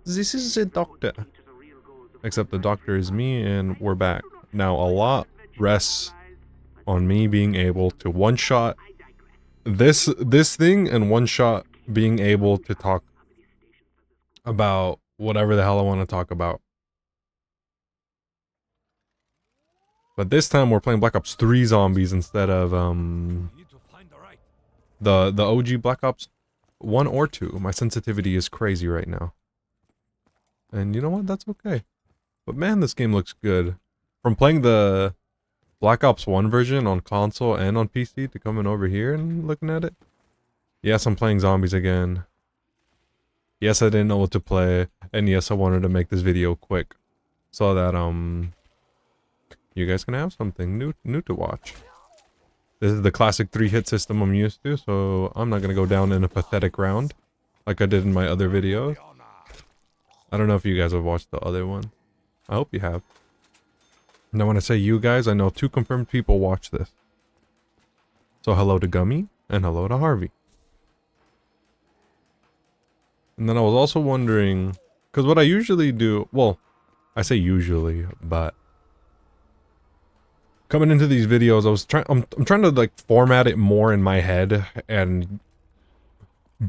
This is a doctor. Except the doctor is me and we're back. Now a lot rests on me being able to one-shot this thing and one-shot being able to talk about whatever the hell I want to talk about. But this time we're playing Black Ops 3 zombies instead of the OG Black Ops 1 or 2. My sensitivity is crazy right now. And you know what? That's okay. But man, this game looks good. From playing the Black Ops 1 version on console and on PC to coming over here and looking at it. Yes, I'm playing zombies again. Yes, I didn't know what to play. And yes, I wanted to make this video quick. So that, you guys can have something new to watch. This is the classic 3-hit system I'm used to, so I'm not gonna go down in a pathetic round like I did in my other videos. I don't know if you guys have watched the other one. I hope you have. Now when I say you guys, I know 2 confirmed people watch this. So hello to Gummy, and hello to Harvey. And then I was also wondering, because what I usually do, well, I say usually, but coming into these videos, I'm trying to like format it more in my head and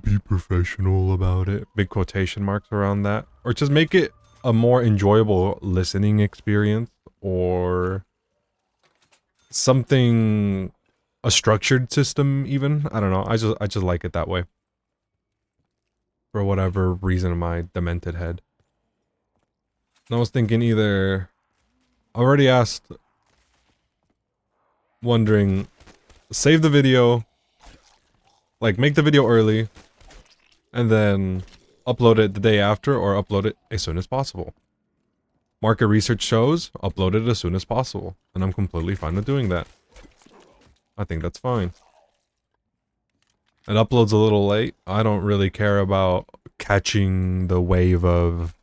be professional about it. Big quotation marks around that. Or just make it a more enjoyable listening experience or something, a structured system even. I don't know. I just like it that way. For whatever reason in my demented head. And I was thinking either I already asked, wondering, save the video, like make the video early, and then upload it the day after or upload it as soon as possible. Market research shows upload it as soon as possible, and I'm completely fine with doing that. I think that's fine. It uploads a little late. I don't really care about catching the wave of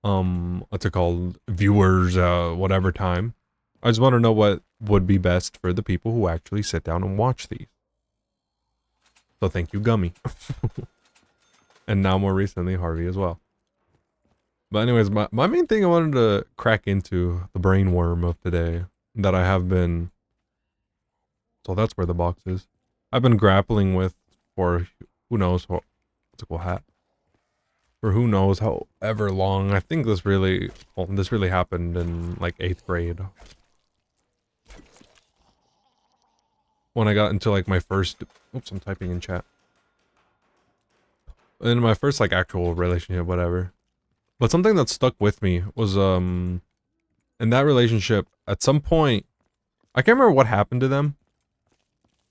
what's it called, viewers, whatever time. I just want to know what would be best for the people who actually sit down and watch these. So thank you, Gummy. And now more recently, Harvey as well. But anyways, my main thing I wanted to crack into, the brain worm of today, that I have been... So that's where the box is. I've been grappling with for who knows what... What's a cool hat? For who knows however long. I think this really... Well, this really happened in like 8th grade. When I got into like my first... Oops, I'm typing in chat. In my first like actual relationship, whatever. But something that stuck with me was in that relationship, at some point, I can't remember what happened to them.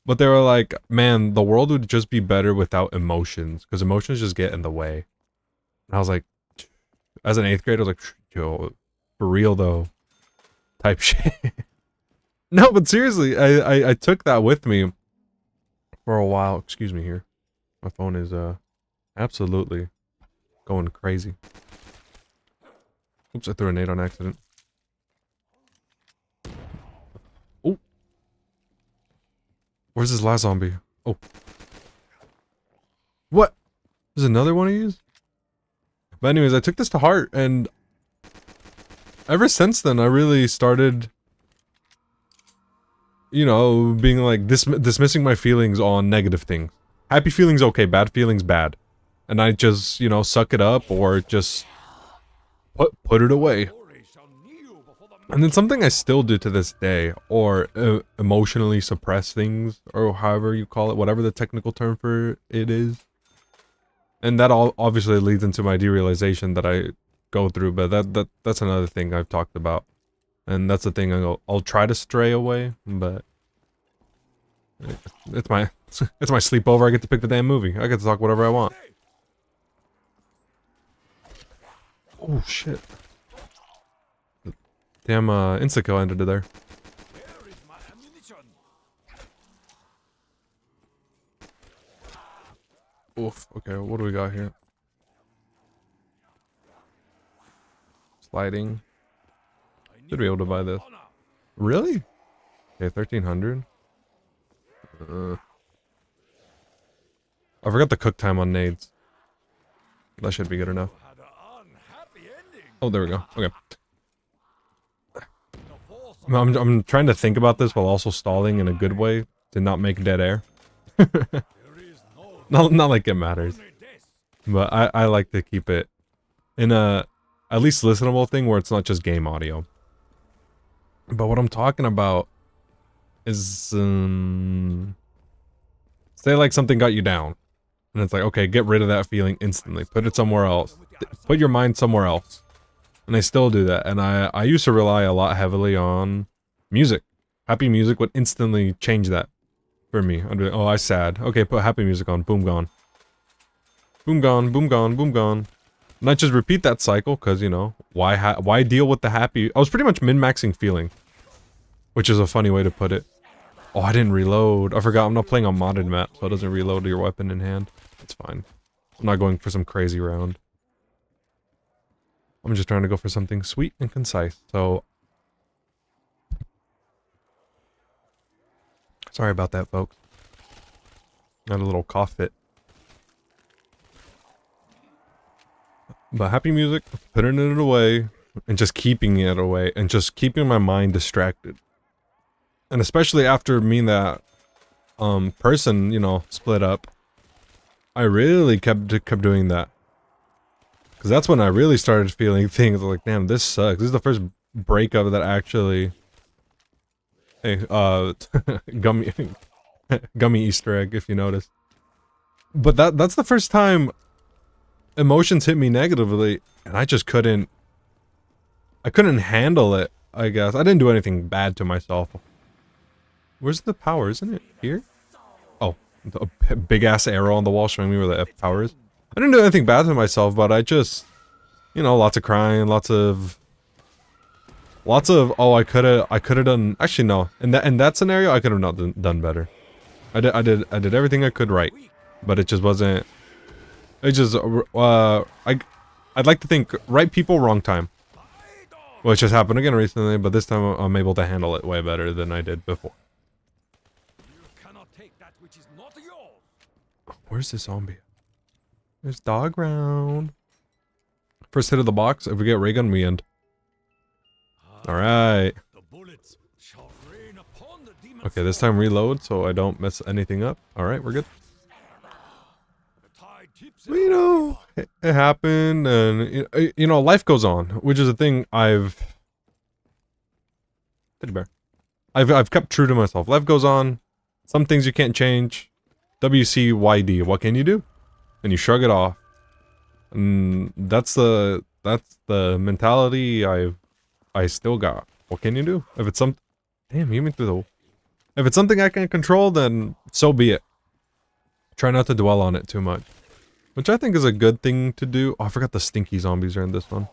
But they were like, man, the world would just be better without emotions, because emotions just get in the way. And I was like, as an 8th grader, I was like, yo, for real though, type shit. No, but seriously, I took that with me for a while. Excuse me here. My phone is absolutely going crazy. Oops, I threw a nade on accident. Oh. Where's this last zombie? Oh. What? There's another one of these? But anyways, I took this to heart, and ever since then, I really started, you know, being like, dismissing my feelings on negative things. Happy feelings, okay. Bad feelings, bad. And I just, you know, suck it up or just put it away. And then something I still do to this day, or emotionally suppress things, or however you call it, whatever the technical term for it is. And that all obviously leads into my derealization that I go through, but that's another thing I've talked about. And that's the thing I'll try to stray away, but it's my it's my sleepover. I get to pick the damn movie. I get to talk whatever I want. Oh shit. Damn, insta-kill ended there. Oof, okay, what do we got here? Sliding. Should be able to buy this. Really? Okay, 1300. I forgot the cook time on nades. That should be good enough. Oh, there we go. Okay. I'm trying to think about this while also stalling in a good way to not make dead air. not like it matters. But I like to keep it in a at least listenable thing where it's not just game audio. But what I'm talking about is say like something got you down. And it's like, okay, get rid of that feeling instantly. Put it somewhere else. Put your mind somewhere else. And I still do that. And I used to rely a lot heavily on music. Happy music would instantly change that for me. I'd be like, oh, I'm sad. Okay, put happy music on. Boom, gone. Boom, gone. Boom, gone. Boom, gone. And I just repeat that cycle because, you know, why deal with the happy... I was pretty much min-maxing feeling. Which is a funny way to put it. Oh, I didn't reload. I forgot I'm not playing on modded map, so it doesn't reload your weapon in hand. It's fine. I'm not going for some crazy round. I'm just trying to go for something sweet and concise, so... Sorry about that, folks. Got a little cough fit. But happy music, putting it away, and just keeping it away, and just keeping my mind distracted. And especially after me and that person, you know, split up, I really kept doing that. Because that's when I really started feeling things like, damn, this sucks. This is the first breakup that actually... Hey, gummy gummy Easter egg, if you notice. But that's the first time emotions hit me negatively, and I just couldn't... I couldn't handle it, I guess. I didn't do anything bad to myself. Where's the power? Isn't it here? Oh, a big-ass arrow on the wall showing me where the F power is. I didn't do anything bad to myself, but I just... You know, lots of crying, lots of, oh, I could've done, actually no, in that scenario, I could've not done better. I did everything I could right, but it just wasn't, it just, I'd like to think, right people, wrong time. Which has happened again recently, but this time I'm able to handle it way better than I did before. Where's the zombie? There's dog round. First hit of the box, if we get ray gun, we end. Alright. Okay, this time reload so I don't mess anything up. Alright, we're good. Well, you know, it happened, and, you know, life goes on, which is a thing I've kept true to myself. Life goes on, some things you can't change. WCYD, what can you do? And you shrug it off. And that's the mentality I still got. What can you do? If it's some... Damn, you mean through the... If it's something I can control, then so be it. Try not to dwell on it too much. Which I think is a good thing to do. Oh, I forgot the stinky zombies are in this one.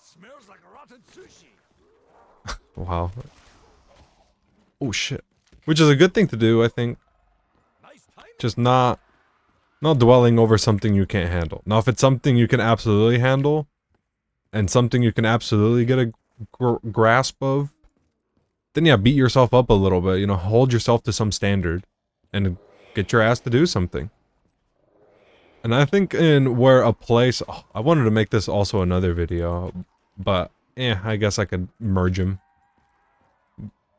Smells like rotten sushi. Wow. Oh shit. Which is a good thing to do, I think. Just not dwelling over something you can't handle. Now, if it's something you can absolutely handle, and something you can absolutely get a grasp of, then yeah, beat yourself up a little bit, you know, hold yourself to some standard, and get your ass to do something. And I think in where a place, oh, I wanted to make this also another video, but I guess I could merge them.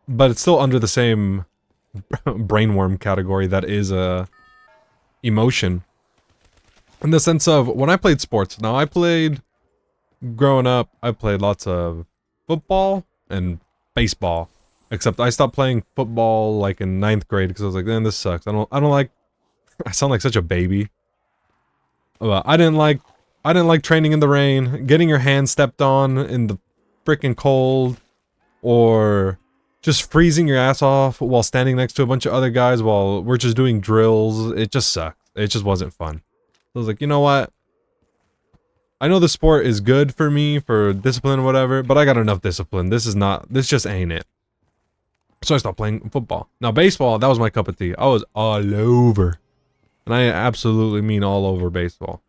But it's still under the same brainworm category that is a emotion. In the sense of, when I played sports, now growing up, I played lots of football and baseball. Except I stopped playing football like in 9th grade because I was like, man, this sucks. I don't like, I sound like such a baby. But I didn't like training in the rain, getting your hand stepped on in the freaking cold, or just freezing your ass off while standing next to a bunch of other guys while we're just doing drills. It just sucked. It just wasn't fun. I was like, you know what? I know the sport is good for me, for discipline or whatever, but I got enough discipline. This just ain't it. So I stopped playing football. Now baseball, that was my cup of tea. I was all over. And I absolutely mean all over baseball.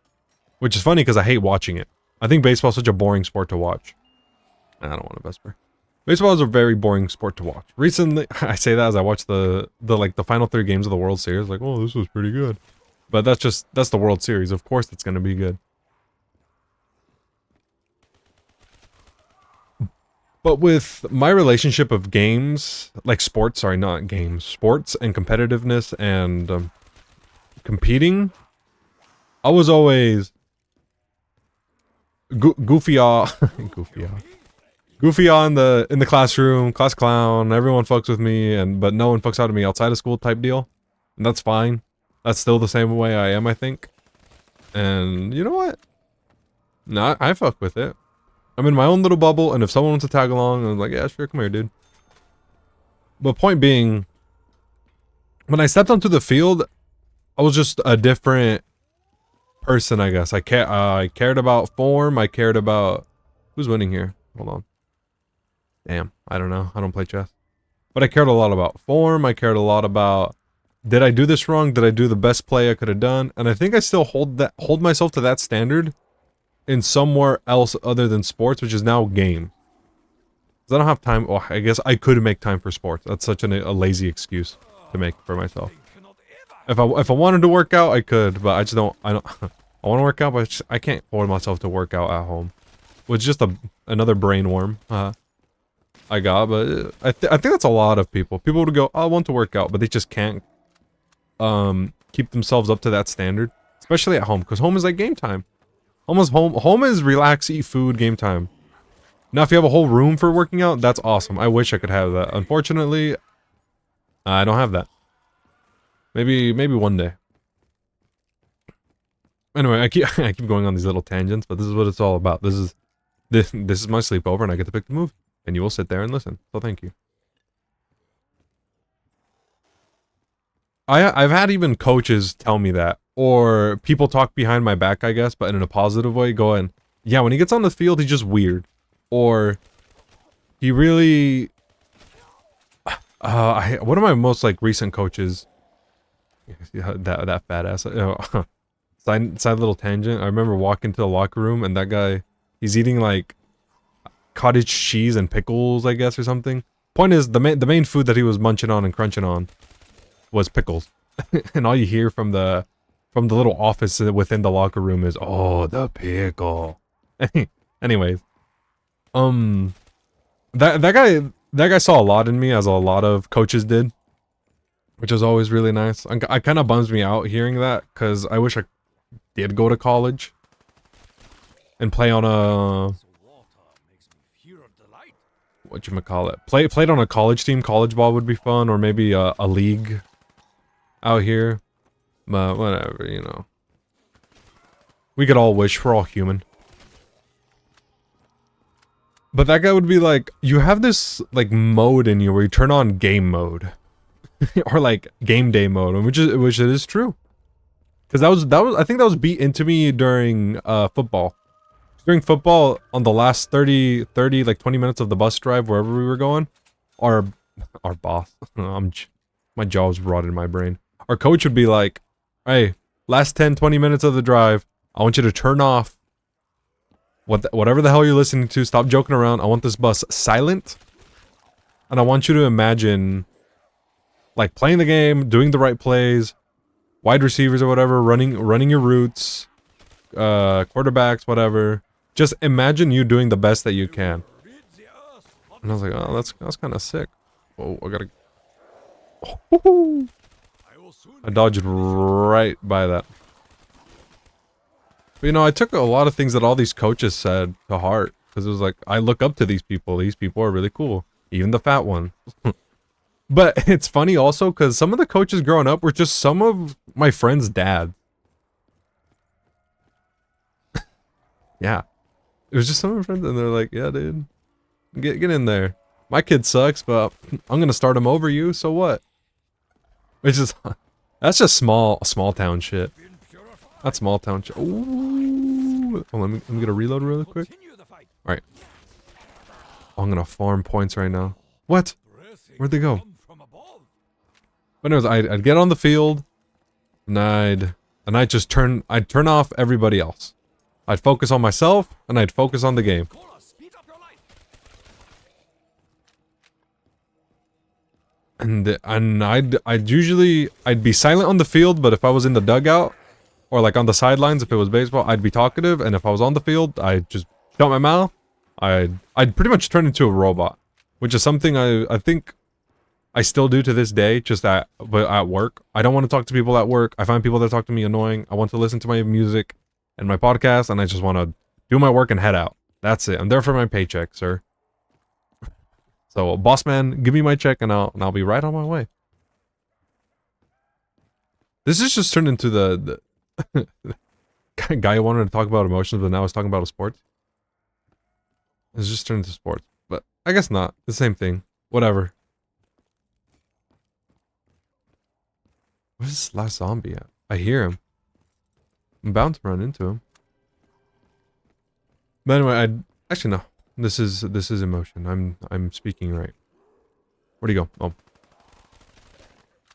Which is funny because I hate watching it. I think baseball is such a boring sport to watch. I don't want to Vesper. Baseball is a very boring sport to watch. Recently, I say that as I watch the final 3 games of the World Series. Like, oh, this was pretty good. But that's the World Series. Of course it's going to be good. But with my relationship of games, like sports, sorry, not games, sports and competitiveness and competing, I was always goofy in the classroom, class clown. Everyone fucks with me, but no one fucks out of me outside of school type deal, and that's fine. That's still the same way I am, I think. And you know what? No, I fuck with it. I'm in my own little bubble, and if someone wants to tag along, I'm like, yeah, sure, come here, dude. But point being, when I stepped onto the field, I was just a different person, I guess. I cared about form. I cared about who's winning here. Hold on. Damn, I don't know. I don't play chess. But I cared a lot about form. I cared a lot about, did I do this wrong? Did I do the best play I could have done? And I think I still hold myself to that standard in somewhere else other than sports, which is now game. Because I don't have time. Well, I guess I could make time for sports. That's such a lazy excuse to make for myself. If I wanted to work out, I could, but I just don't. I want to work out, but I can't force myself to work out at home. Which is just another brain worm I got. But I think that's a lot of people. People would go, oh, I want to work out, but they just can't keep themselves up to that standard, especially at home, because home is like game time. Home is relax, eat food, game time. Now, if you have a whole room for working out, that's awesome. I wish I could have that. Unfortunately, I don't have that. Maybe one day. Anyway, I keep going on these little tangents, but this is what it's all about. This is my sleepover, and I get to pick the movie, and you will sit there and listen. So thank you. I've had even coaches tell me that, or people talk behind my back, I guess, but in a positive way, going, yeah, when he gets on the field, he's just weird, or he really. One of my most like recent coaches. That fat ass. Side little tangent. I remember walking to the locker room and that guy, he's eating like cottage cheese and pickles, I guess, or something. Point is, the main food that he was munching on and crunching on was pickles, and all you hear from the little office within the locker room is, "Oh, the pickle." Anyways, that guy saw a lot in me, as a lot of coaches did. Which is always really nice. I kind of bums me out hearing that, because I wish I did go to college and play on a whatchamacallit. Played on a college team. College ball would be fun, or maybe a league out here. But whatever, you know. We could all wish, we're all human. But that guy would be like, you have this like mode in you where you turn on game mode. Or like game day mode, which it is true, because that was I think that was beat into me during football. During football, on the last 30 like 20 minutes of the bus drive wherever we were going, our boss, my jaw's rotted in my brain. Our coach would be like, "Hey, last 10-20 minutes of the drive, I want you to turn off whatever the hell you're listening to. Stop joking around. I want this bus silent, and I want you to imagine." Like playing the game, doing the right plays, wide receivers or whatever, running your routes, quarterbacks, whatever. Just imagine you doing the best that you can. And I was like, oh, that's kind of sick. Oh, I gotta. Oh, I dodged right by that. But you know, I took a lot of things that all these coaches said to heart, because it was like, I look up to these people. These people are really cool. Even the fat one. But it's funny also, because some of the coaches growing up were just some of my friends' dads. Yeah. It was just some of my friends, and they're like, yeah, dude. Get in there. My kid sucks, but I'm going to start him over you, so what? Which is... That's just small town shit. That's small town shit. Ooh. Oh, let me get a reload really quick. Alright. Oh, I'm going to farm points right now. What? Where'd they go? But anyways, I'd get on the field, and I'd just turn off everybody else. I'd focus on myself, and I'd focus on the game. And I'd be silent on the field, but if I was in the dugout, or like on the sidelines, if it was baseball, I'd be talkative, and if I was on the field, I'd just shut my mouth, I'd pretty much turn into a robot, which is something I think I still do to this day, just at work. I don't want to talk to people at work. I find people that talk to me annoying. I want to listen to my music and my podcast, and I just want to do my work and head out. That's it. I'm there for my paycheck, sir. So, boss man, give me my check and I'll be right on my way. This is just turned into the guy who wanted to talk about emotions, but now he's talking about sports. It's just turned into sports, but I guess not. The same thing. Whatever. Where's this last zombie at? I hear him. I'm bound to run into him. But anyway, actually no. This is emotion. I'm speaking right. Where'd he go? Oh.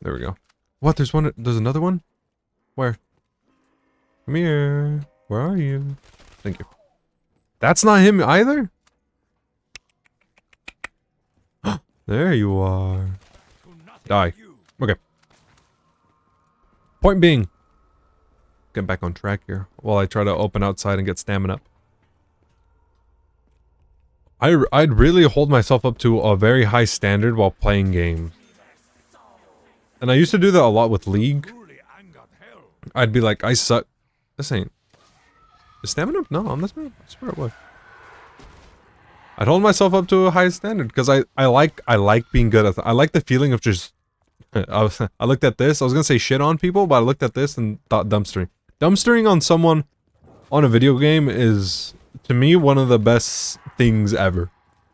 There we go. What? There's another one? Where? Come here. Where are you? Thank you. That's not him either? There you are. Die. Okay. Point being. Get back on track here while I try to open outside and get stamina up. I'd really hold myself up to a very high standard while playing games. And I used to do that a lot with League. I'd be like, I suck. This ain't... Is stamina up? No, on this map? I swear it was. I'd hold myself up to a high standard because I like being good at that. I like the feeling of just... I looked at this. I was gonna say shit on people, but I looked at this and thought dumpstering. Dumpstering on someone on a video game is, to me, one of the best things ever.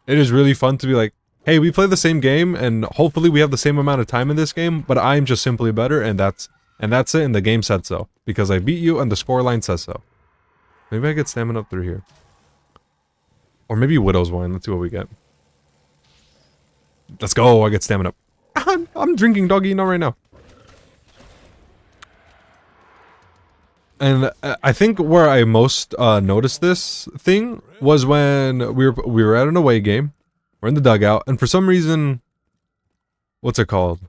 It is really fun to be like, hey, we play the same game and hopefully we have the same amount of time in this game, but I'm just simply better and that's it, and the game said so. Because I beat you and the scoreline says so. Maybe I get stamina up through here. Or maybe Widow's Wine. Let's see what we get. Let's go, I get stamina up. I'm drinking doggy, not right now. And I think where I most noticed this thing was when we were at an away game. We're in the dugout, and for some reason, what's it called?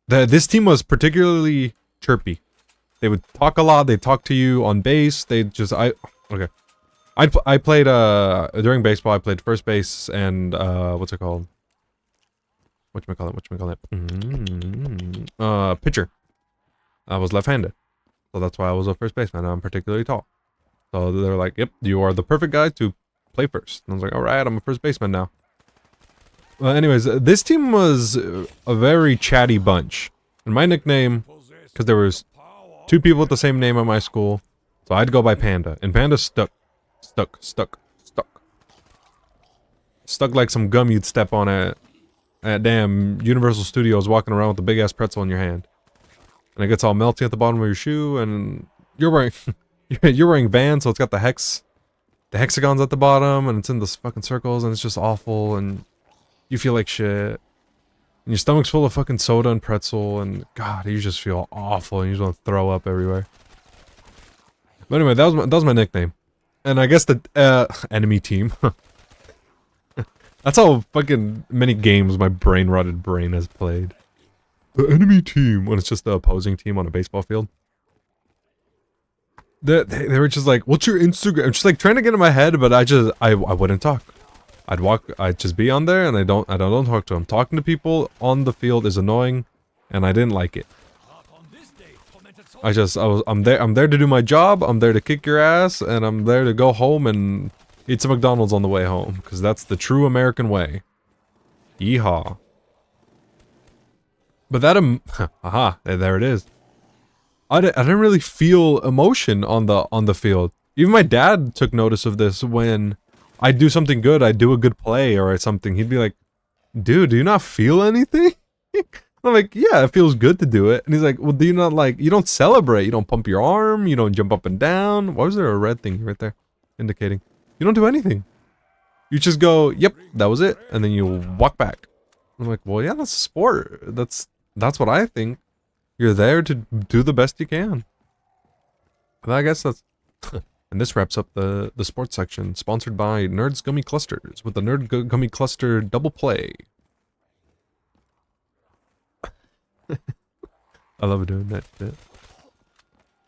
This team was particularly chirpy. They would talk a lot. They'd talk to you on base. They just okay. I played during baseball. I played first base and what's it called? Whatchamacallit? Pitcher. I was left-handed. So that's why I was a first baseman. I'm particularly tall. So they're like, yep, you are the perfect guy to play first. And I was like, alright, I'm a first baseman now. Well, anyways, this team was a very chatty bunch. And my nickname, because there was 2 people with the same name at my school, so I'd go by Panda. And Panda stuck like some gum you'd step on at damn Universal Studios walking around with a big-ass pretzel in your hand. And it gets all melty at the bottom of your shoe, and you're wearing Vans, so it's got the hexagons at the bottom, and it's in those fucking circles, and it's just awful, and you feel like shit. And your stomach's full of fucking soda and pretzel, and God, you just feel awful, and you just want to throw up everywhere. But anyway, that was my nickname. And I guess the enemy team. That's how fucking many games my brain-rotted brain has played. The enemy team, when it's just the opposing team on a baseball field. They were just like, what's your Instagram? Just like trying to get in my head, but I wouldn't talk. I'd just be on there and I don't talk to them. Talking to people on the field is annoying, and I didn't like it. I'm there to do my job, I'm there to kick your ass, and I'm there to go home and eat some McDonald's on the way home, because that's the true American way. Yeehaw. But that, haha, there it is. I didn't really feel emotion on the field. Even my dad took notice of this when I do something good, I do a good play or something. He'd be like, dude, do you not feel anything? I'm like, yeah, it feels good to do it. And he's like, well, do you not you don't celebrate, you don't pump your arm, you don't jump up and down. Why was there a red thing right there indicating? You don't do anything. You just go, yep, that was it. And then you walk back. I'm like, well, yeah, that's a sport. That's what I think. You're there to do the best you can. And I guess that's... And this wraps up the sports section, sponsored by Nerds Gummy Clusters, with the Nerd Gummy Cluster Double Play. I love doing that shit.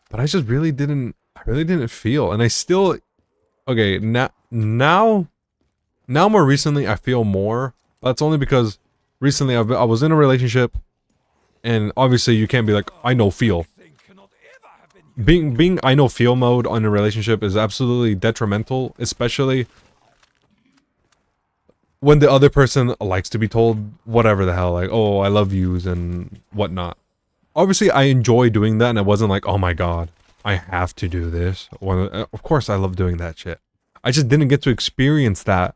But I just really didn't feel, and I still... Okay, now more recently I feel more. That's only because recently I was in a relationship, and obviously you can't be like I know feel. Thing cannot ever have been Being I know feel mode on a relationship is absolutely detrimental, especially when the other person likes to be told whatever the hell, like, oh, I love yous and whatnot. Obviously, I enjoy doing that, and it wasn't like, oh my god, I have to do this. Of course, I love doing that shit. I just didn't get to experience that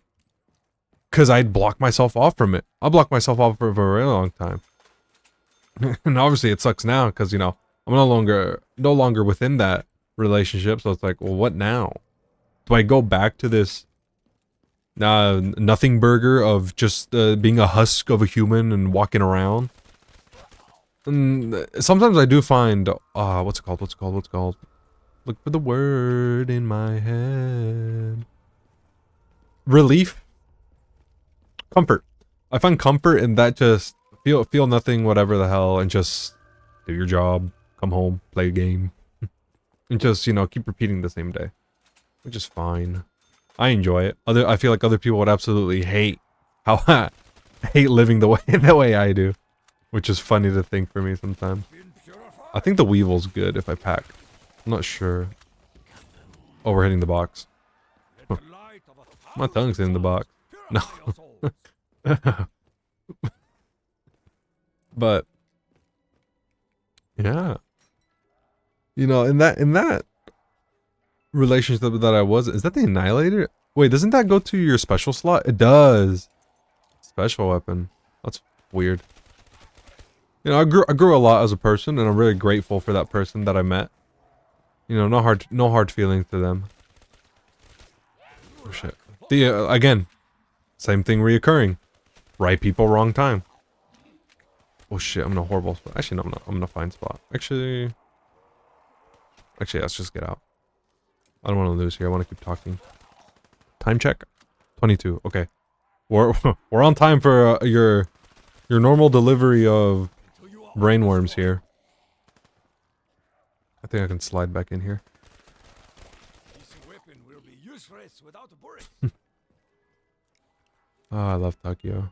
because I'd block myself off from it. I blocked myself off for a very long time. And obviously, it sucks now because, you know, I'm no longer within that relationship, so it's like, well, what now? Do I go back to this nothing burger of just being a husk of a human and walking around? And sometimes I do find, what's it called? Look for the word in my head. Relief? Comfort. I find comfort in that, just feel nothing, whatever the hell, and just do your job, come home, play a game. And just, you know, keep repeating the same day. Which is fine. I enjoy it. I feel like other people would absolutely hate how I hate living the way I do. Which is funny to think for me sometimes. been purified. I think the Weevil's good if I pack. I'm not sure. Oh, we're hitting the box. Let the light of a My tongue's in the box. No. purify your souls. But yeah. You know, in that relationship that I was, is that the Annihilator? Wait, doesn't that go to your special slot? It does. Special weapon. That's weird. You know, I grew a lot as a person, and I'm really grateful for that person that I met. You know, no hard feelings to them. Oh shit. Again, same thing reoccurring. Right people, wrong time. Oh shit, I'm in a horrible spot. Actually, no, I'm not. I'm in a fine spot. Actually, let's just get out. I don't want to lose here. I want to keep talking. Time check. 22. Okay, we're we're on time for your normal delivery of Till you are brainworms here. I think I can slide back in here. This weapon will be useless without a bullet. Oh, I love Takio.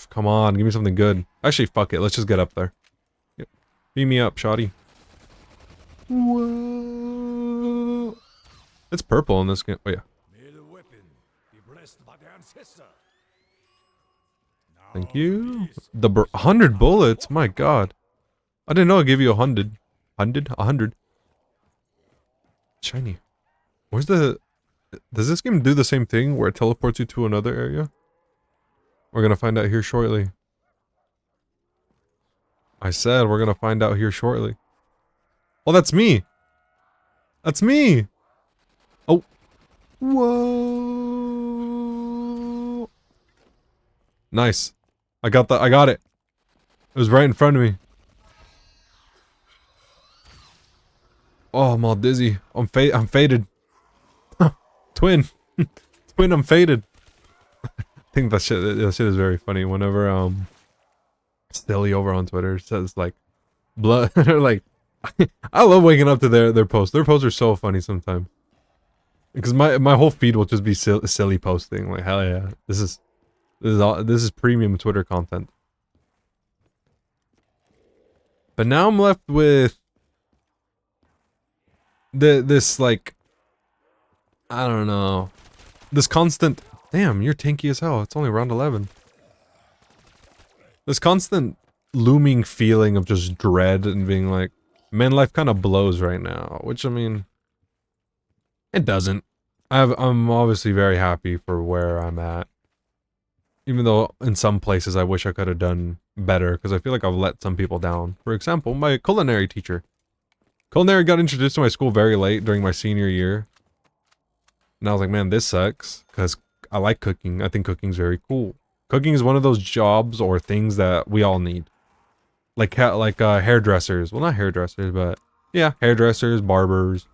Come on, give me something good. Actually, fuck it. Let's just get up there. Yep. Beat me up, shoddy. Whoa. It's purple in this game. Oh yeah. May the weapon be blessed by the ancestor. Now Thank you. peace. The 100 bullets. My God. I didn't know it gave you 100. 100. Shiny. Where's the? Does this game do the same thing where it teleports you to another area? We're gonna find out here shortly. I said we're gonna find out here shortly. Oh, that's me. That's me. Oh. Whoa. Nice. I got that. I got it. It was right in front of me. Oh, I'm all dizzy. I'm faded. Twin. Twin, I'm faded. I think that shit is very funny. Whenever Stilly over on Twitter says like blood like I love waking up to their posts. Their posts are so funny sometimes. Because my whole feed will just be silly posting. Like, hell yeah. This is premium Twitter content. But now I'm left with this like, I don't know, this constant. Damn, you're tanky as hell. It's only round 11. This constant looming feeling of just dread and being like, man, life kind of blows right now. Which, I mean, it doesn't. I'm obviously very happy for where I'm at. Even though in some places I wish I could have done better, because I feel like I've let some people down. For example, my culinary teacher. Culinary got introduced to my school very late during my senior year. And I was like, man, this sucks, because I like cooking. I think cooking's very cool. Cooking is one of those jobs or things that we all need. Like hairdressers. Well, not hairdressers, but yeah, hairdressers, barbers,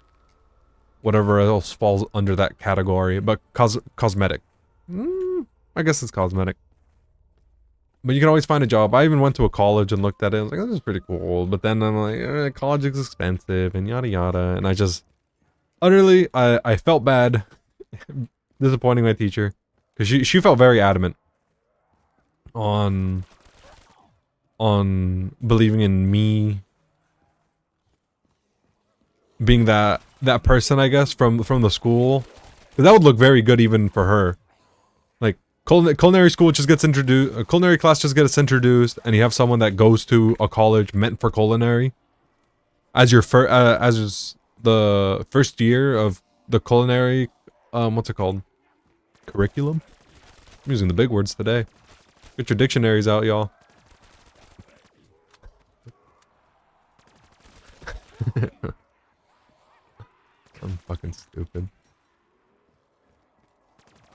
whatever else falls under that category. But cosmetic. I guess it's cosmetic. But you can always find a job. I even went to a college and looked at it. I was like, this is pretty cool. But then I'm like, college is expensive and yada yada. And I just, utterly, I felt bad Disappointing my teacher. Because she felt very adamant on believing in me being that person, I guess, from the school. 'Cause that would look very good even for her. Like culinary school just gets introduced, a culinary class just gets introduced, and you have someone that goes to a college meant for culinary as your as the first year of the culinary what's it called? Curriculum? I'm using the big words today. Get your dictionaries out, y'all. I'm fucking stupid.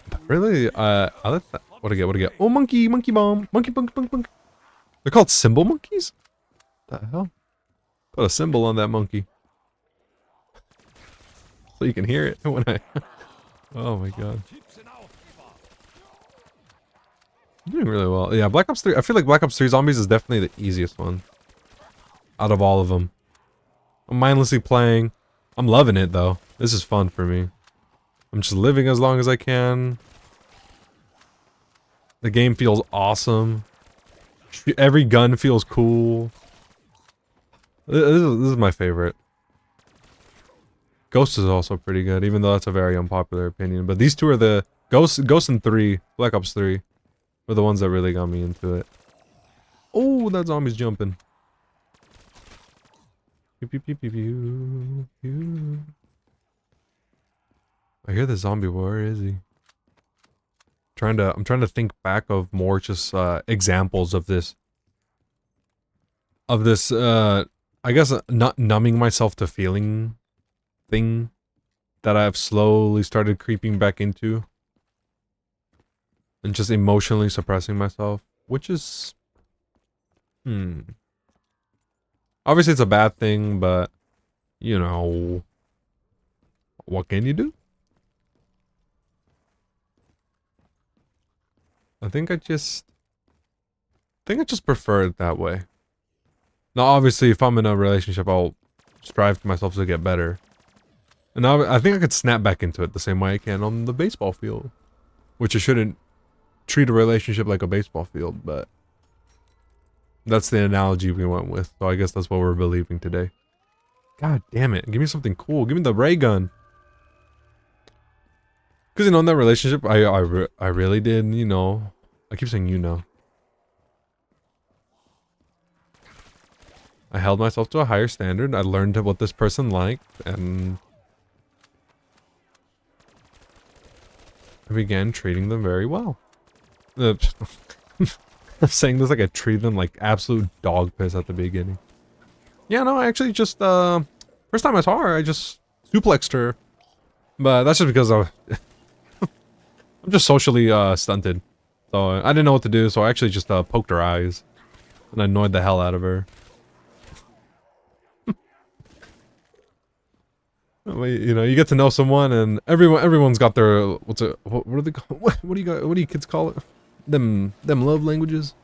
But really, I like that. What do I get? Oh, monkey bomb. Monkey. They're called symbol monkeys? What the hell? Put a symbol on that monkey. So you can hear it when I... Oh my god. I'm doing really well. Yeah, Black Ops 3, I feel like Black Ops 3 Zombies is definitely the easiest one. Out of all of them. I'm mindlessly playing. I'm loving it though. This is fun for me. I'm just living as long as I can. The game feels awesome. Every gun feels cool. This is my favorite. Ghost is also pretty good, even though that's a very unpopular opinion. But these two are the... Ghost and 3, Black Ops 3, were the ones that really got me into it. Oh, that zombie's jumping. Pew, pew, pew, pew, pew, pew. I hear the zombie. Where is he? I'm trying to think back of more just examples of this. I guess not numbing myself to feeling thing that I've slowly started creeping back into. And just emotionally suppressing myself, which is obviously it's a bad thing, but you know, what can you do? I think I just prefer it that way. Now obviously if I'm in a relationship, I'll strive for myself to get better. And I think I could snap back into it the same way I can on the baseball field. Which I shouldn't treat a relationship like a baseball field, but that's the analogy we went with. So I guess that's what we're believing today. God damn it. Give me something cool. Give me the ray gun. Because, you know, in that relationship, I really did, you know. I keep saying you know. I held myself to a higher standard. I learned what this person liked, and I began treating them very well. I'm saying this like I treated them like absolute dog piss at the beginning. Yeah, no, I actually just, first time I saw her, I just suplexed her. But that's just because I'm just socially, stunted. So I didn't know what to do, so I actually just, poked her eyes. And I annoyed the hell out of her. You know, you get to know someone, and everyone's got their, what do they call, what do you kids call it? Them love languages.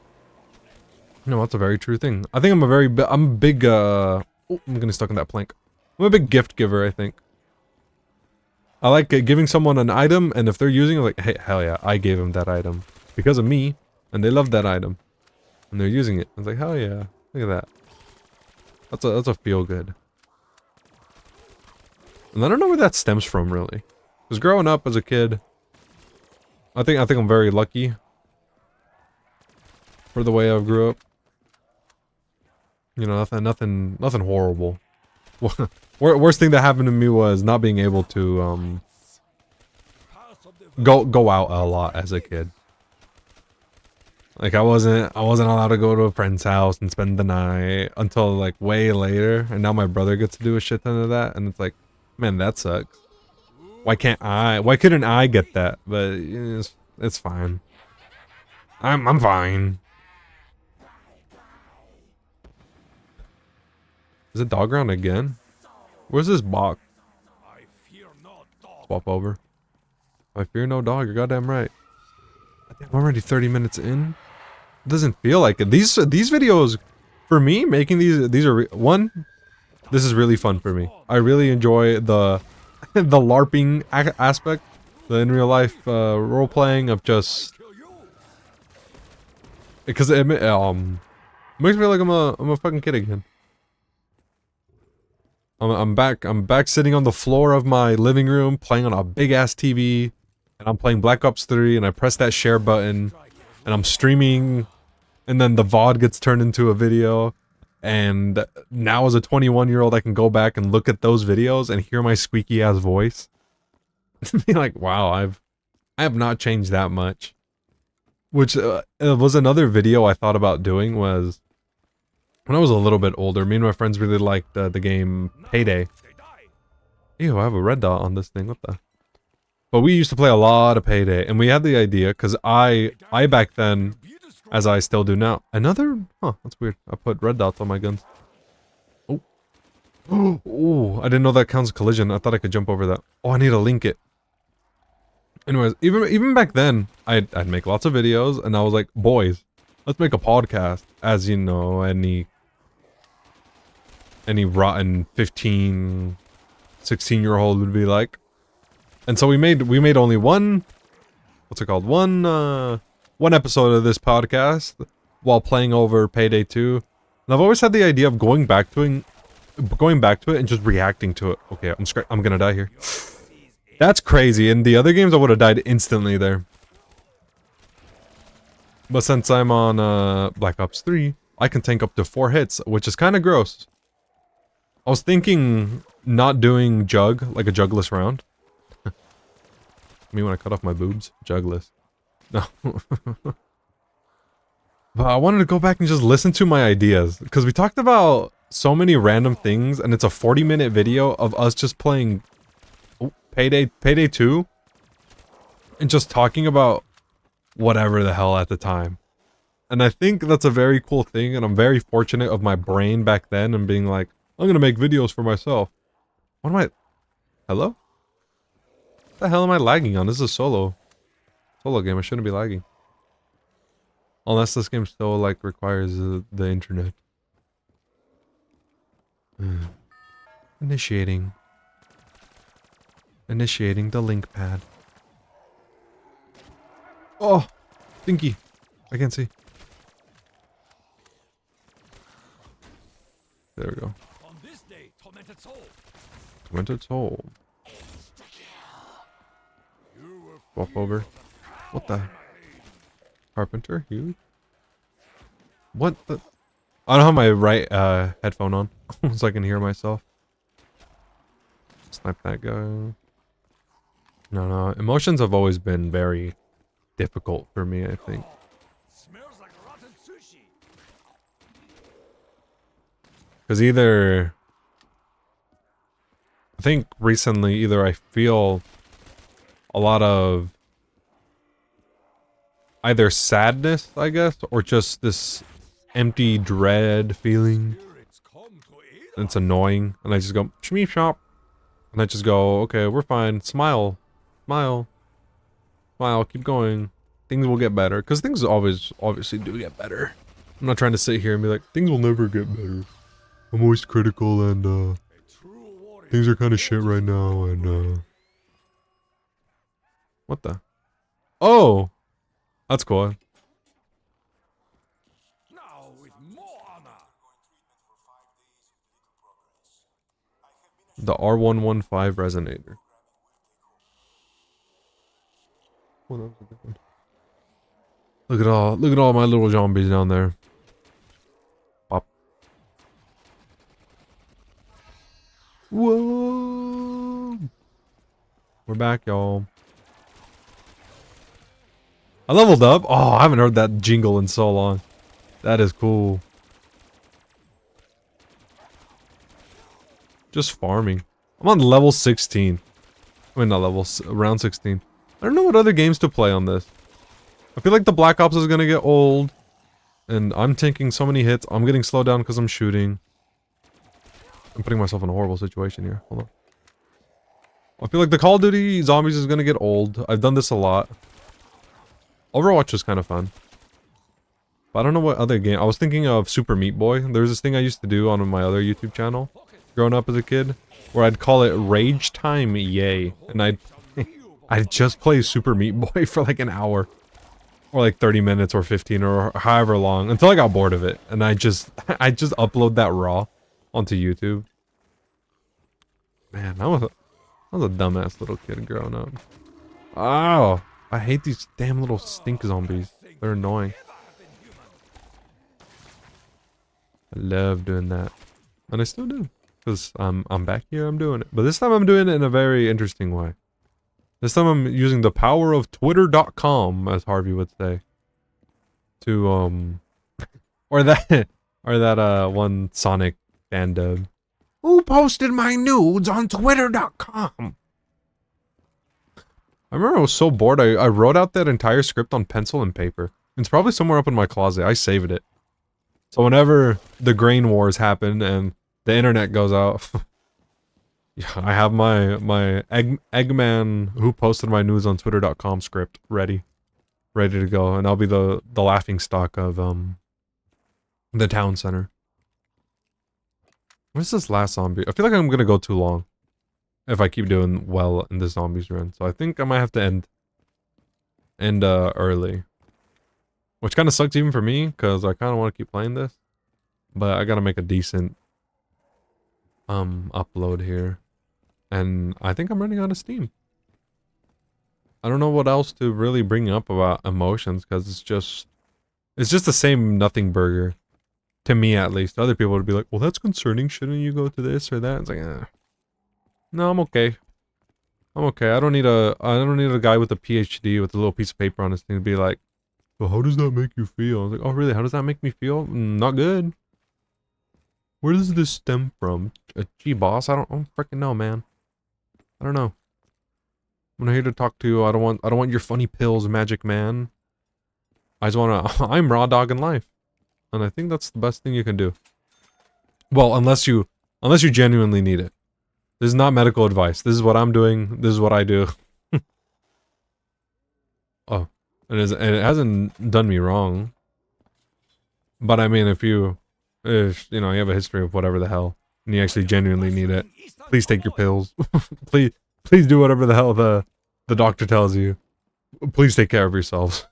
No, that's a very true thing. I think I'm a big, oh, I'm getting stuck in that plank. I'm a big gift giver, I think. I like giving someone an item, and if they're using it, like, hey, hell yeah, I gave them that item. Because of me, and they love that item. And they're using it. It's like, hell yeah, look at that. That's a feel good. And I don't know where that stems from, really. Because growing up as a kid, I think I'm very lucky for the way I grew up. You know, nothing horrible. Worst thing that happened to me was not being able to go out a lot as a kid. Like I wasn't allowed to go to a friend's house and spend the night until like way later, and now my brother gets to do a shit ton of that, and it's like, man, that sucks. Why couldn't I get that? But it's fine. I'm fine. Is it dog round again? Where's this box? I fear no dog. Swap over. I fear no dog, you're goddamn right. I'm already 30 minutes in. It doesn't feel like it. These videos, for me, making these are this is really fun for me. I really enjoy the the LARPing aspect the in real life role playing of just Kill you. because it makes me feel like I'm a fucking kid again. I'm back sitting on the floor of my living room playing on a big ass TV, and I'm playing Black Ops 3, and I press that share button, and I'm streaming, and then the VOD gets turned into a video, and now as a 21-year-old I can go back and look at those videos and hear my squeaky ass voice. Be like, wow, I have not changed that much. Which was another video I thought about doing was when I was a little bit older. Me and my friends really liked the game Payday. They die. Ew, I have a red dot on this thing. What the? But we used to play a lot of Payday, and we had the idea because I back then, Be destroyed. as I still do now. Another? Huh? That's weird. I put red dots on my guns. Oh, oh! I didn't know that counts collision. I thought I could jump over that. Oh, I need to link it. Anyways, even back then, I'd make lots of videos, and I was like, boys, let's make a podcast. As you know, any rotten 15, 16-year-old would be like. And so we made only one, what's it called? One episode of this podcast while playing over Payday 2. And I've always had the idea of going back to it and just reacting to it. Okay, I'm gonna die here. That's crazy. In the other games I would have died instantly there. But since I'm on Black Ops 3, I can tank up to 4 hits, which is kind of gross. I was thinking not doing jug, like a jugless round. Me when I cut off my boobs, jugless. No. But I wanted to go back and just listen to my ideas, because we talked about so many random things, and it's a 40-minute video of us just playing Payday 2, and just talking about whatever the hell at the time. And I think that's a very cool thing, and I'm very fortunate of my brain back then and being like, I'm gonna make videos for myself. What am I... Hello? What the hell am I lagging on? This is a solo game. I shouldn't be lagging. Unless this game still, like, requires the internet. Initiating the link pad. Oh! Stinky! I can't see. There we go. On this day, tormented soul. Tormented soul. Swap over. What the? Carpenter? You? What the? I don't have my right headphone on, so I can hear myself. Snipe that guy. No. Emotions have always been very difficult for me, I think. Smells like rotten sushi. Because I think recently, either I feel a lot of either sadness, I guess, or just this empty dread feeling. Spirits come to aid And it's annoying, and I just go, shmeep shop. And I just go, okay, we're fine. Smile. Smile. Smile, keep going. Things will get better. Because things obviously do get better. I'm not trying to sit here and be like, things will never get better. I'm always critical, and a true warrior. things are kind of shit right now, and what the? Oh! That's cool. Now with more honor. The R115 resonator. Oh, that was a good one. Look at all my little zombies down there. Pop. Whoa! We're back, y'all. I leveled up. Oh, I haven't heard that jingle in so long. That is cool. Just farming. I'm on level 16. I mean, not level, around 16. I don't know what other games to play on this. I feel like the Black Ops is gonna get old. And I'm taking so many hits. I'm getting slowed down because I'm shooting. I'm putting myself in a horrible situation here. Hold on. I feel like the Call of Duty Zombies is gonna get old. I've done this a lot. Overwatch was kind of fun. But I don't know what other game. I was thinking of Super Meat Boy. There's this thing I used to do on my other YouTube channel, growing up as a kid, where I'd call it Rage Time Yay. And I'd I just play Super Meat Boy for like an hour. Or like 30 minutes or 15 or however long. Until I got bored of it. And I just upload that raw onto YouTube. Man, I was a dumbass little kid growing up. Oh, I hate these damn little stink zombies. They're annoying. I love doing that. And I still do. Because I'm back here, I'm doing it. But this time I'm doing it in a very interesting way. This time I'm using the power of Twitter.com, as Harvey would say. To, or that one Sonic fan dub. Who posted my nudes on Twitter.com? I remember I was so bored, I wrote out that entire script on pencil and paper. It's probably somewhere up in my closet. I saved it. So whenever the grain wars happen and the internet goes out, yeah, I have my Eggman who posted my news on Twitter.com script ready to go, and I'll be the laughing stock of the town center. What's this last zombie? I feel like I'm gonna go too long if I keep doing well in the zombies run, so I think I might have to end early, which kind of sucks even for me because I kind of want to keep playing this, but I gotta make a decent upload here. And I think I'm running out of steam. I don't know what else to really bring up about emotions, because it's just the same nothing burger. To me, at least. Other people would be like, well, that's concerning. Shouldn't you go to this or that? It's like, no, I'm okay. I'm okay. I don't need a guy with a PhD with a little piece of paper on his thing to be like, well, how does that make you feel? I was like, oh, really? How does that make me feel? Not good. Where does this stem from? Gee, boss, I don't freaking know, man. I don't know. I'm not here to talk to you. I don't want your funny pills, magic man. I just wanna I'm raw dogging life. And I think that's the best thing you can do. Well, unless you genuinely need it. This is not medical advice. This is what I'm doing. This is what I do. Oh. And it hasn't done me wrong. But I mean, if you know, you have a history of whatever the hell, and you actually genuinely need it, please take your pills. please do whatever the hell the doctor tells you. Please take care of yourselves.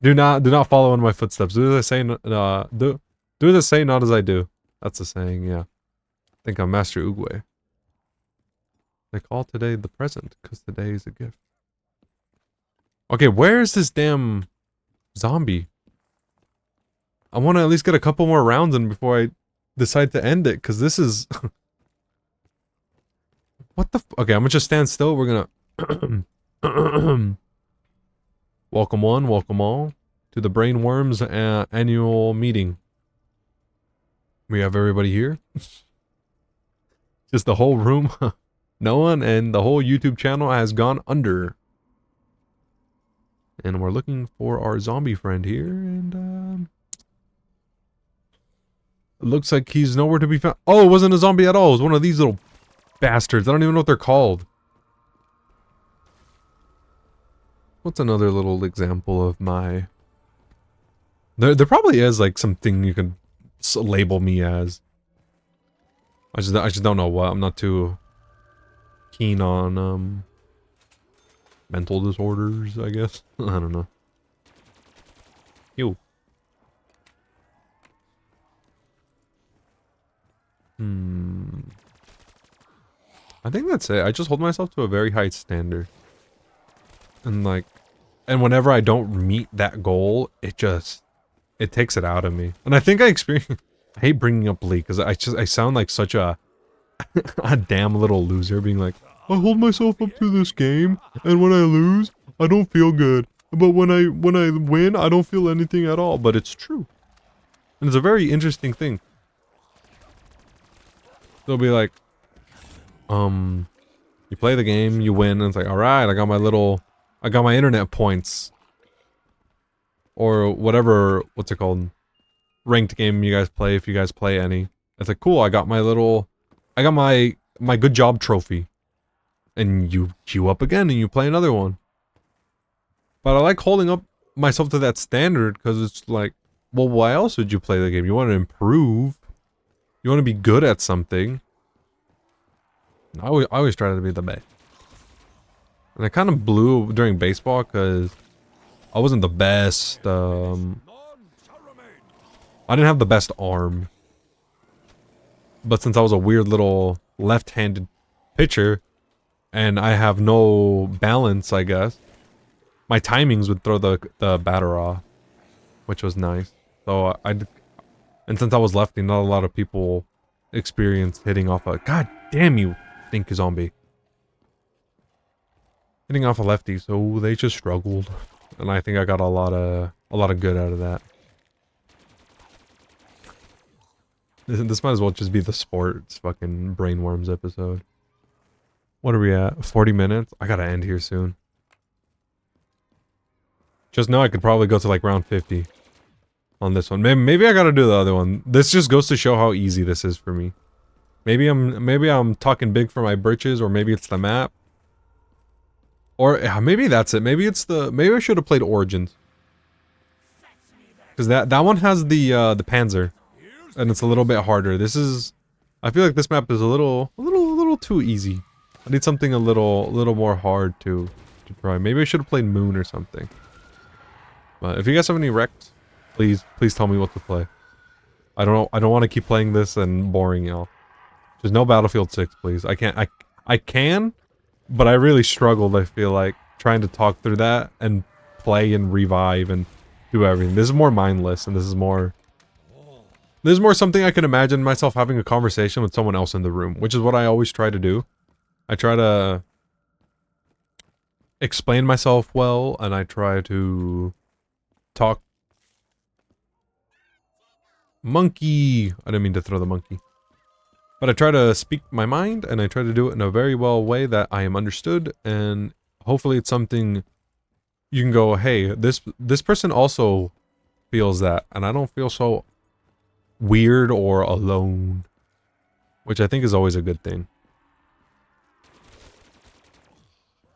do not follow in my footsteps. Do as I say, do as I say, not as I do. That's the saying, yeah. I think I'm Master Oogway. They call today the present, because today is a gift. Okay, where is this damn zombie? I want to at least get a couple more rounds in before I decide to end it, because this is... What the okay, I'm gonna just stand still. We're gonna... Welcome one, welcome all to the Brainworms annual meeting. We have everybody here. Just the whole room. No one, and the whole YouTube channel has gone under. And we're looking for our zombie friend here, and it looks like he's nowhere to be found. Oh, it wasn't a zombie at all. It was one of these little bastards. I don't even know what they're called. What's another little example of my... There probably is like something you can label me as. I just don't know what. I'm not too keen on mental disorders, I guess. I don't know. Ew. I think that's it. I just hold myself to a very high standard. And like, and whenever I don't meet that goal, it takes it out of me. And I think I hate bringing up League, because I sound like such a damn little loser, being like, I hold myself up to this game, and when I lose, I don't feel good. But when I win, I don't feel anything at all. But it's true. And it's a very interesting thing. They'll be like, you play the game, you win, and it's like, alright, I got my internet points. Or whatever, what's it called? Ranked game you guys play, if you guys play any. It's like, cool, I got my good job trophy. And you queue up again and you play another one. But I like holding up myself to that standard, because it's like, well, why else would you play the game? You want to improve. You want to be good at something. I always try to be the best. And I kind of blew during baseball because I wasn't the best. None shall remain. I didn't have the best arm. But since I was a weird little left-handed pitcher, and I have no balance, I guess, my timings would throw the batter off, which was nice. So and since I was lefty, not a lot of people experienced hitting off a. God damn you, stinky zombie! Hitting off a lefty, so they just struggled, and I think I got a lot of good out of that. This might as well just be the sports fucking brainworms episode. What are we at? 40 minutes? I gotta end here soon. Just know I could probably go to like round 50 on this one. Maybe I gotta do the other one. This just goes to show how easy this is for me. Maybe I'm talking big for my britches, or maybe it's the map. Or maybe that's it. Maybe I should have played Origins. Cause that one has the Panzer. And it's a little bit harder. I feel like this map is a little too easy. I need something a little more hard to try. Maybe I should have played Moon or something. But if you guys have any recs, please tell me what to play. I don't want to keep playing this and boring y'all. There's no Battlefield 6, please. I can, but I really struggled, I feel like, trying to talk through that and play and revive and do everything. This is more mindless, and this is more something I can imagine myself having a conversation with someone else in the room, which is what I always try to do. I try to explain myself well, and I try to talk. Monkey! I didn't mean to throw the monkey. But I try to speak my mind, and I try to do it in a very well way that I am understood, and hopefully it's something you can go, hey, this person also feels that, and I don't feel so weird or alone, which I think is always a good thing,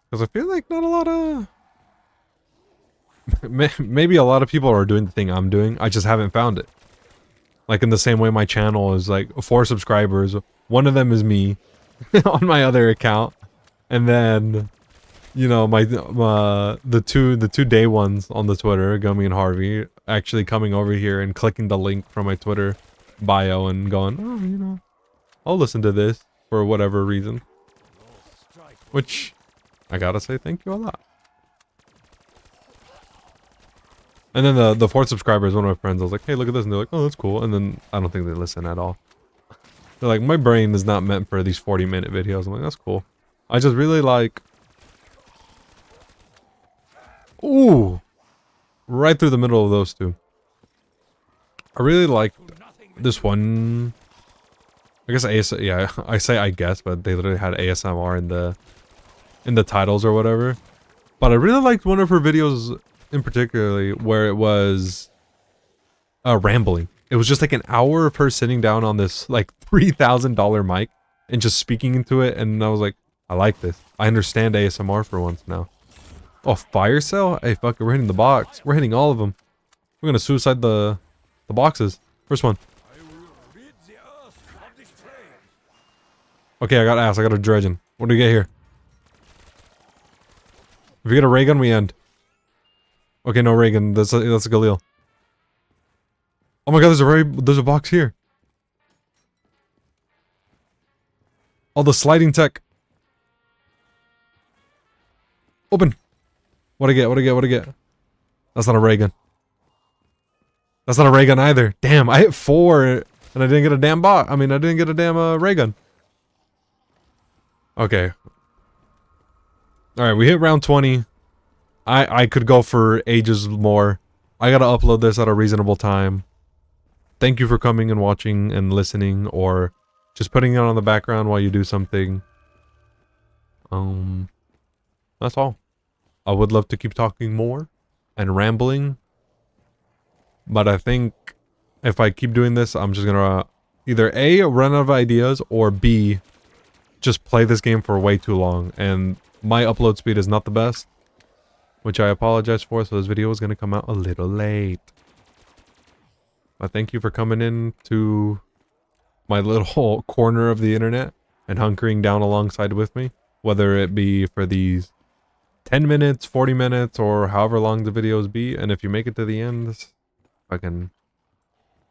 because I feel like not a lot of maybe a lot of people are doing the thing I'm doing. I just haven't found it. Like in the same way my channel is like 4 subscribers, one of them is me on my other account, and then you know the two day ones on the Twitter, Gummy and Harvey, actually coming over here and clicking the link from my Twitter bio and going, oh, you know, I'll listen to this for whatever reason. Which, I gotta say thank you a lot. And then the 4th subscriber is one of my friends. I was like, hey, look at this. And they're like, oh, that's cool. And then I don't think they listen at all. They're like, my brain is not meant for these 40-minute videos. I'm like, that's cool. I just really like... Ooh! Right through the middle of those two. I really like this one. I guess yeah, I say I guess, but they literally had ASMR in the titles or whatever. But I really liked one of her videos in particularly where it was rambling. It was just like an hour of her sitting down on this like $3,000 mic and just speaking into it, and I was like, I like this. I understand ASMR for once now. Oh, fire sale? Hey, fuck it, we're hitting the box. We're hitting all of them. We're gonna suicide the boxes. First one. I will rid the earth of this plague. Okay, I got ass. I got a dredging. What do we get here? If you get a ray gun, we end. Okay, no ray gun. That's a Galil. Oh my god, there's a box here. Oh, the sliding tech. Open. What'd I get? That's not a ray gun. That's not a ray gun either. Damn, I hit 4 and I didn't get a damn bot. I mean, I didn't get a damn ray gun. Okay. Alright, we hit round 20. I could go for ages more. I gotta upload this at a reasonable time. Thank you for coming and watching and listening, or just putting it on the background while you do something. That's all. I would love to keep talking more and rambling, but I think if I keep doing this, I'm just gonna either A, run out of ideas, or B, just play this game for way too long, and my upload speed is not the best, which I apologize for, so this video is gonna come out a little late. But thank you for coming in to my little corner of the internet and hunkering down alongside with me, whether it be for these 10 minutes, 40 minutes, or however long the videos be. And if you make it to the end, I can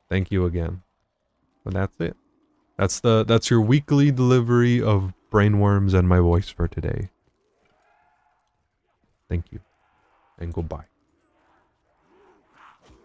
thank you again. But that's it. That's your weekly delivery of brainworms and my voice for today. Thank you. And goodbye.